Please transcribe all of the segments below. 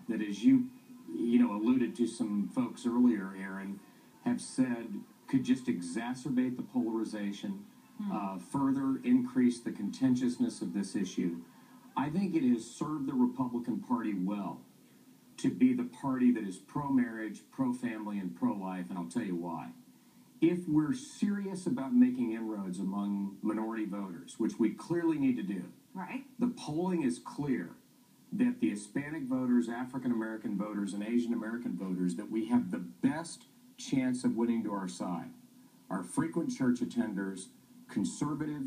that, as you alluded to some folks earlier, Aaron, have said could just exacerbate the polarization, further increase the contentiousness of this issue. I think it has served the Republican Party well to be the party that is pro-marriage, pro-family, and pro-life, and I'll tell you why. If we're serious about making inroads among minority voters, which we clearly need to do, right? The polling is clear that the Hispanic voters, African American voters, and Asian American voters, that we have the best chance of winning to our side are frequent church attenders, conservative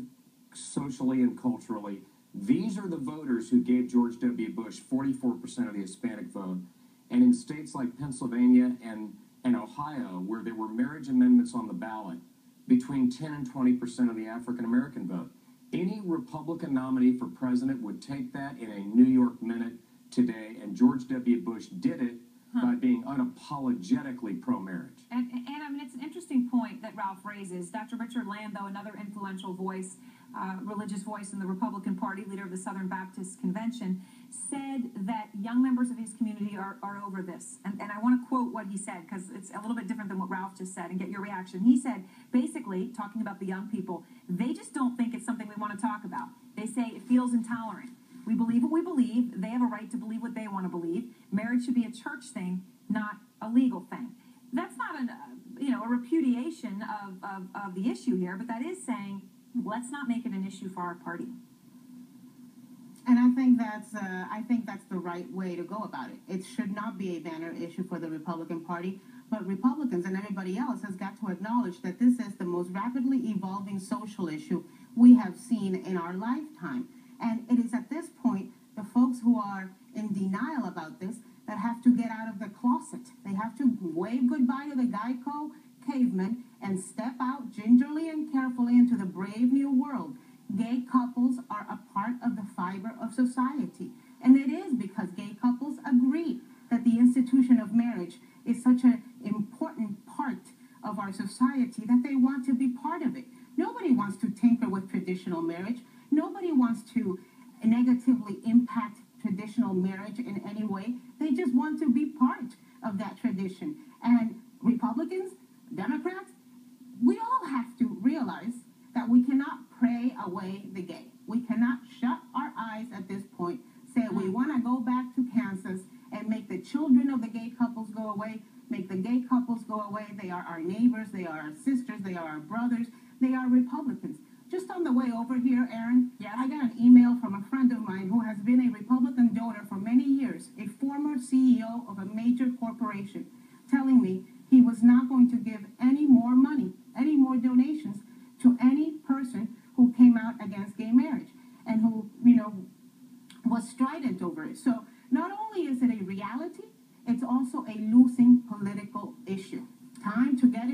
socially and culturally. These are the voters who gave George W. Bush 44% of the Hispanic vote. And in states like Pennsylvania and Ohio, where there were marriage amendments on the ballot, between 10 and 20% of the African American vote. Any Republican nominee for president would take that in a New York minute today, and George W. Bush did it by being unapologetically pro-marriage. And I mean, it's an interesting point that Ralph raises. Dr. Richard Lando, another influential voice, religious voice in the Republican Party, leader of the Southern Baptist Convention, said that young members of his community are over this. And I want to quote what he said, because it's a little bit different than what Ralph just said, and get your reaction. He said, basically, talking about the young people, they just don't think it's something we want to talk about. They say it feels intolerant. We believe what we believe. They have a right to believe what they want to believe. Marriage should be a church thing, not a legal thing. That's not a repudiation of the issue here, but that is saying, let's not make it an issue for our party. And I think that's the right way to go about it. It should not be a banner issue for the Republican Party, but Republicans and everybody else has got to acknowledge that this is the most rapidly evolving social issue we have seen in our lifetime. And it is at this point the folks who are in denial about this that have to get out of the closet. They have to wave goodbye to the Geico cavemen and step out gingerly and carefully into the brave new world. Gay couples are a part of the fiber of society. And it is because gay couples agree that the institution of marriage is such an important part of our society that they want to be part of it. Nobody wants to tinker with traditional marriage. Nobody wants to negatively impact traditional marriage in any way. They just want to be part of that tradition. And Republicans, Democrats, we all have to realize that we cannot pray away the gay. We cannot shut our eyes at this point, say we want to go back to Kansas and make the children of the gay couples go away, make the gay couples go away. They are our neighbors, they are our sisters, they are our brothers, they are Republicans. Just on the way over here, Aaron, I got an email from a friend of mine who has been a Republican donor for many years, a former CEO of a major corporation, telling me he was not going to give any more money, any more donations to any person who came out against gay marriage and who, was strident over it. So not only is it a reality, it's also a losing political issue. Time to get